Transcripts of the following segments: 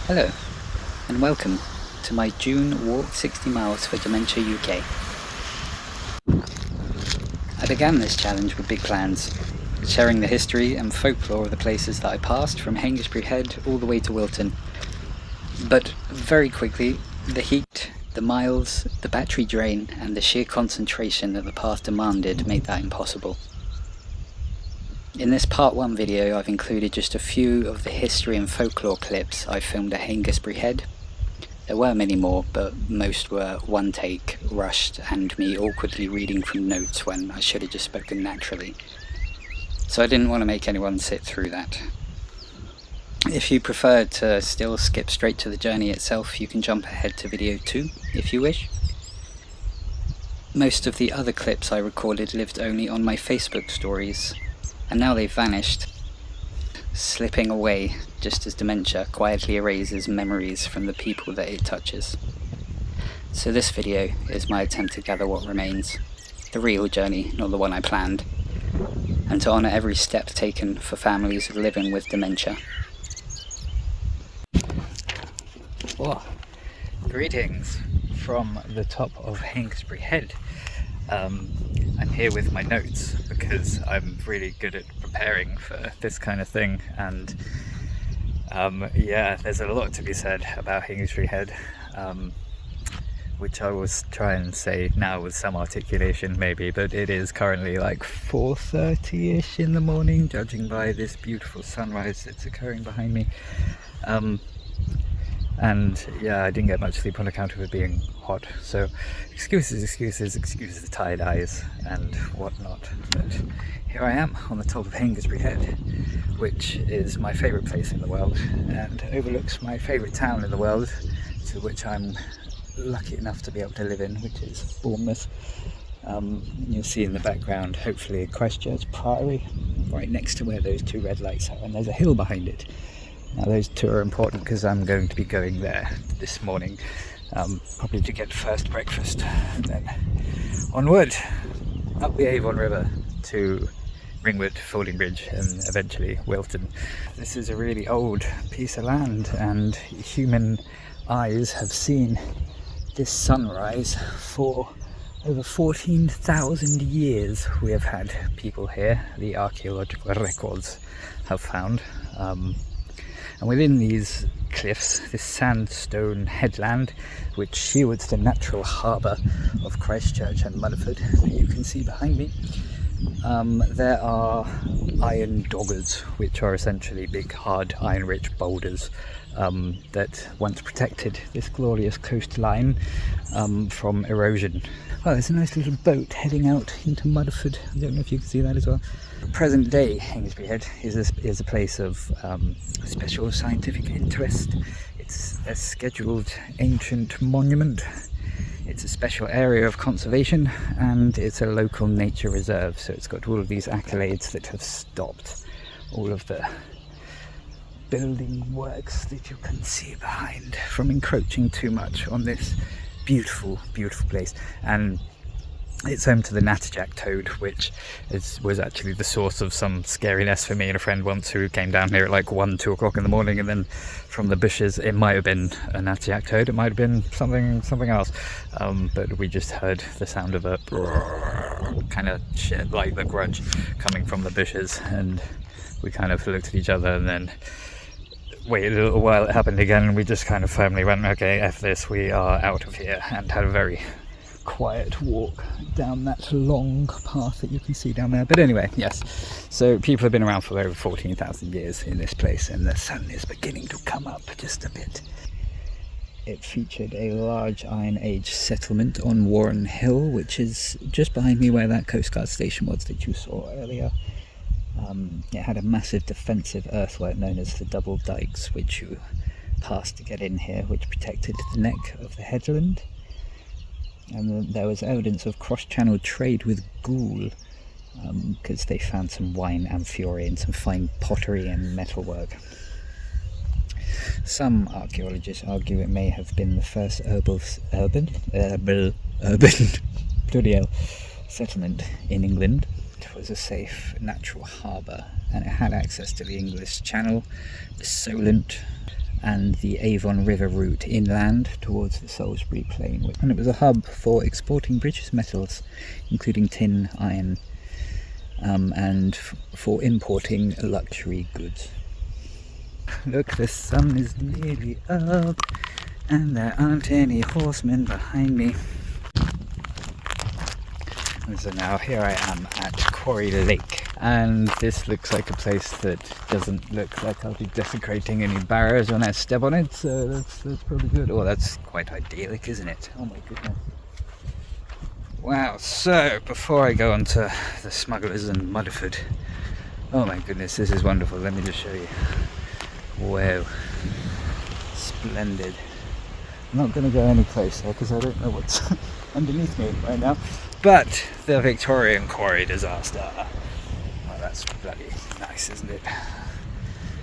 Hello, and welcome to my June walk 60 miles for Dementia UK. I began this challenge with big plans, sharing the history and folklore of the places that I passed from Hengistbury Head all the way to Wilton. But very quickly, the heat, the miles, the battery drain, and the sheer concentration that the path demanded made that impossible. In this part 1 video, I've included just a few of the history and folklore clips I filmed at Hengistbury Head. There were many more, but most were one take, rushed, and me awkwardly reading from notes when I should have just spoken naturally. So I didn't want to make anyone sit through that. If you prefer to still skip straight to the journey itself, you can jump ahead to video 2 if you wish. Most of the other clips I recorded lived only on my Facebook stories, and now they've vanished, slipping away just as dementia quietly erases memories from the people that it touches. So this video is my attempt to gather what remains, the real journey, not the one I planned, and to honour every step taken for families living with dementia. Oh, greetings from the top of Hengistbury Head. I'm here with my notes because I'm really good at preparing for this kind of thing, and yeah, there's a lot to be said about Hengistbury Head, which I will try and say now with some articulation maybe, but it is currently like 4:30ish in the morning, judging by this beautiful sunrise that's occurring behind me. And yeah, I didn't get much sleep on account of it being hot, so excuses, the tired eyes and whatnot. But here I am on the top of Hengistbury Head, which is my favourite place in the world and overlooks my favourite town in the world, to which I'm lucky enough to be able to live in, which is Bournemouth. You'll see in the background, hopefully, Christchurch Priory, right next to where those two red lights are, and there's a hill behind it. Now those two are important because I'm going to be going there this morning, probably to get first breakfast, and then onward up the Avon River to Ringwood, Fordingbridge, and eventually Wilton. This is a really old piece of land, and human eyes have seen this sunrise for over 14,000 years. We have had people here, the archaeological records have found. And within these cliffs, this sandstone headland, which shields the natural harbour of Christchurch and Mudderford that you can see behind me, there are iron doggers, which are essentially big, hard, iron-rich boulders that once protected this glorious coastline from erosion. Oh, there's a nice little boat heading out into Mudderford. I don't know if you can see that as well. Present day Hengistbury Head is a place of special scientific interest. It's a scheduled ancient monument. It's a special area of conservation, and it's a local nature reserve, so it's got all of these accolades that have stopped all of the building works that you can see behind from encroaching too much on this beautiful, beautiful place. And it's home to the natterjack toad, which was actually the source of some scariness for me and a friend once, who came down here at like 2 o'clock in the morning, and then from the bushes, it might have been a natterjack toad, it might have been something else, but we just heard the sound of a kind of shit like the grudge coming from the bushes, and we kind of looked at each other and then waited a little while. It happened again, and we just kind of firmly went, okay, F this, we are out of here, and had a very quiet walk down that long path that you can see down there. But anyway, yes, so people have been around for over 14,000 years in this place, and the sun is beginning to come up just a bit. It featured a large Iron Age settlement on Warren Hill, which is just behind me where that Coast Guard station was that you saw earlier. It had a massive defensive earthwork known as the double dykes, which you passed to get in here, which protected the neck of the headland. And there was evidence of cross-channel trade with Gaul, because they found some wine amphorae and some fine pottery and metalwork. Some archaeologists argue it may have been the first urban bloody hell, settlement in England. It was a safe natural harbour, and it had access to the English Channel, the Solent, and the Avon River route inland towards the Salisbury Plain. And it was a hub for exporting precious metals, including tin, iron, and for importing luxury goods. Look, the sun is nearly up, and there aren't any horsemen behind me. And so now here I am at Quarry Lake, and this looks like a place that doesn't look like I'll be desecrating any barrows when I step on it, so that's probably good. Oh, that's quite idyllic, isn't it? Oh my goodness. Wow, so before I go on to the smugglers and Mudderford, oh my goodness, this is wonderful. Let me just show you. Wow, splendid. I'm not going to go any closer because I don't know what's underneath me right now. But the Victorian quarry disaster. Well, that's bloody nice, isn't it?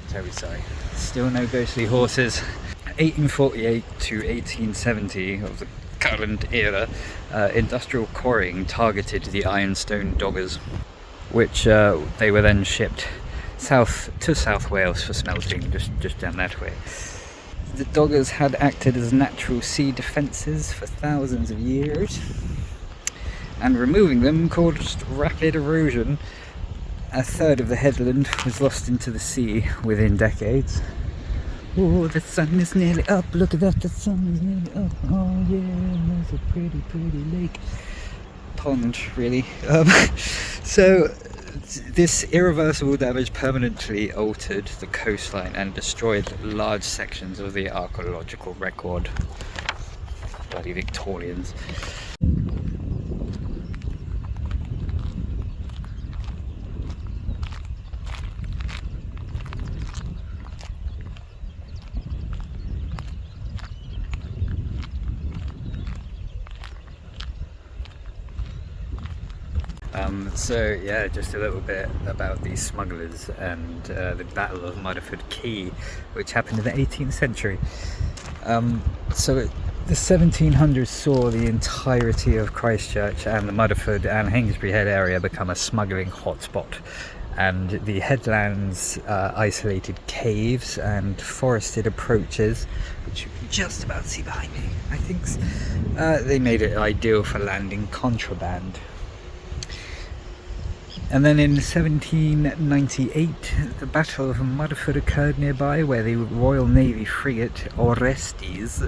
Very sorry. Still no ghostly horses. 1848 to 1870 of the current era, industrial quarrying targeted the ironstone doggers, which they were then shipped south to South Wales for smelting, just down that way. The doggers had acted as natural sea defences for thousands of years, and removing them caused rapid erosion. A third of the headland was lost into the sea within decades. Oh, the sun is nearly up, look at that, the sun is nearly up. Oh yeah, and there's a pretty, pretty lake. Pond, really. So this irreversible damage permanently altered the coastline and destroyed large sections of the archaeological record. Bloody Victorians. So yeah, just a little bit about these smugglers and the Battle of Mudderford Quay, which happened in the 18th century. So the 1700s saw the entirety of Christchurch and the Mudderford and Hengistbury Head area become a smuggling hotspot, and the headlands, isolated caves and forested approaches, which you can just about see behind me, I think, they made it ideal for landing contraband. And then in 1798, the Battle of Mudderford occurred nearby, where the Royal Navy frigate Orestes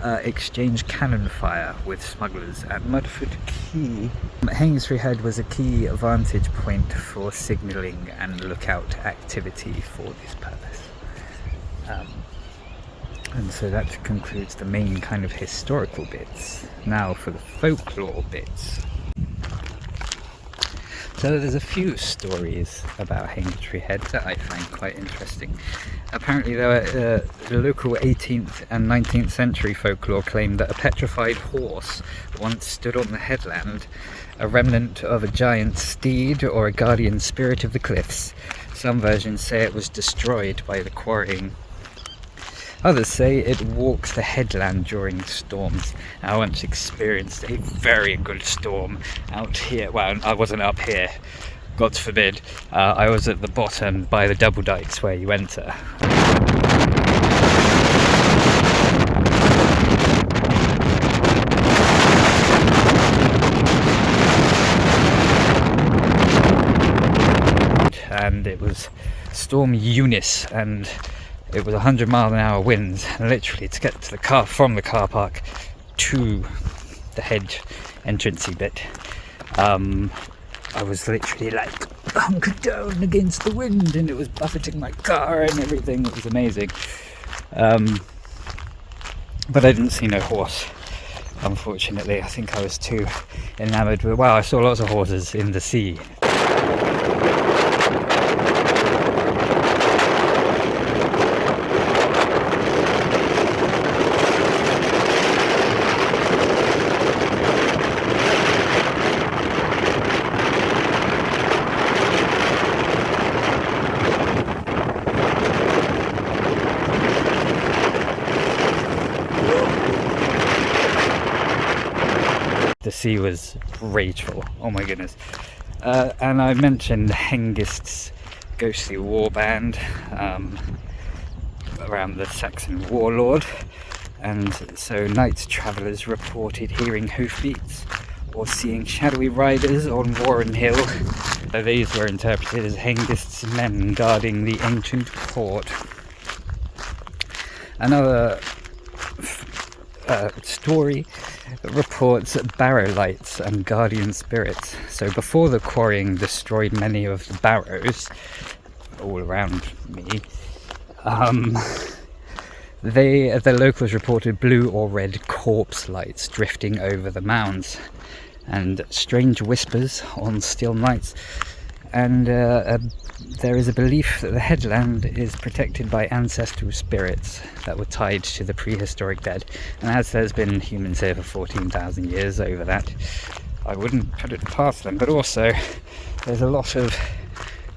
exchanged cannon fire with smugglers at Mudderford Quay. Hengistbury Head was a key vantage point for signalling and lookout activity for this purpose. And so that concludes the main kind of historical bits. Now for the folklore bits. So there's a few stories about Hengistbury Head that I find quite interesting. Apparently the local 18th and 19th century folklore claimed that a petrified horse once stood on the headland, a remnant of a giant steed or a guardian spirit of the cliffs. Some versions say it was destroyed by the quarrying. Others say it walks the headland during storms. I once experienced a very good storm out here. Well, I wasn't up here, God forbid. I was at the bottom by the double dykes where you enter. And it was Storm Eunice, and it was 100-mile-an-hour winds, and literally to get to the car from the car park to the head entrancey bit, I was literally like hunkered down against the wind, and it was buffeting my car and everything. It was amazing. But I didn't see no horse, unfortunately. I think I was too enamoured with, wow, I saw lots of horses in the sea. The sea was rageful, oh my goodness. And I mentioned Hengist's ghostly war band. around the Saxon warlord, and so night travellers reported hearing hoofbeats or seeing shadowy riders on Warren Hill. These were interpreted as Hengist's men guarding the ancient fort. Another story reports barrow lights and guardian spirits. So before the quarrying destroyed many of the barrows all around me, the locals reported blue or red corpse lights drifting over the mounds, and strange whispers on still nights. And there is a belief that the headland is protected by ancestral spirits that were tied to the prehistoric dead. And as there's been humans here for 14,000 years over that, I wouldn't put it past them. But also, there's a lot of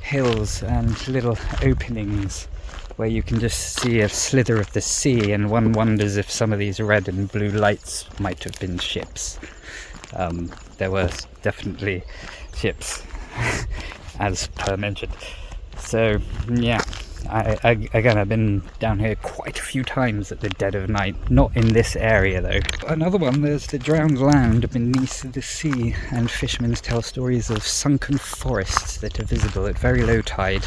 hills and little openings where you can just see a slither of the sea, and one wonders if some of these red and blue lights might have been ships. There were definitely ships, as per mentioned. So yeah, I've been down here quite a few times at the dead of night. Not in this area though. Another one, there's the drowned land beneath the sea, and fishermen tell stories of sunken forests that are visible at very low tide,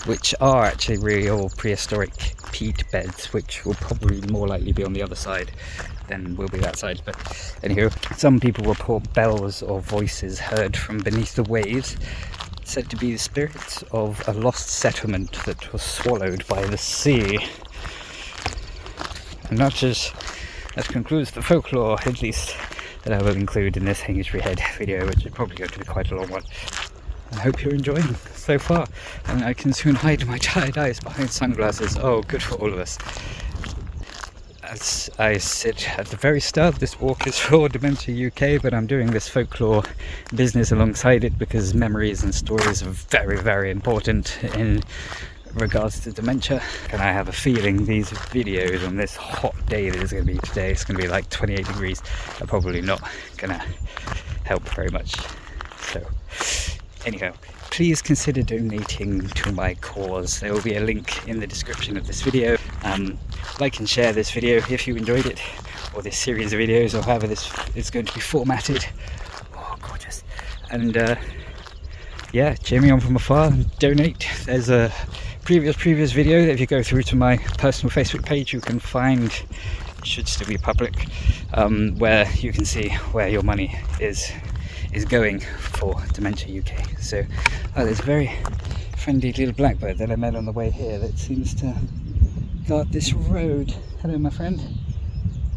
which are actually real prehistoric peat beds, which will probably more likely be on the other side than will be that side. But anywho, some people report bells or voices heard from beneath the waves, said to be the spirits of a lost settlement that was swallowed by the sea. And that concludes the folklore, at least that I will include in this Hengistbury Head video, which is probably going to be quite a long one. I hope you're enjoying so far, and I can soon hide my tired eyes behind sunglasses. Oh, good for all of us. As I sit at the very start, this walk is for Dementia UK, but I'm doing this folklore business alongside it because memories and stories are very, very important in regards to dementia. And I have a feeling these videos on this hot day that is going to be today, it's going to be like 28 degrees, are probably not going to help very much. So anyhow, please consider donating to my cause. There will be a link in the description of this video. Like and share this video if you enjoyed it, or this series of videos, or however this is going to be formatted. Oh, gorgeous. And yeah, cheer me on from afar and donate. There's a previous video that if you go through to my personal Facebook page, you can find, it should still be public, where you can see where your money is going for Dementia UK. So there's a very friendly little blackbird that I met on the way here that seems to guard this road. Hello my friend,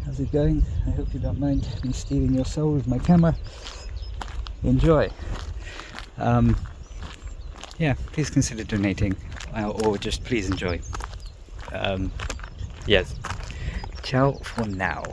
how's it going? I hope you don't mind me stealing your soul with my camera. Enjoy. Yeah, please consider donating, or just please enjoy. Yes, ciao for now.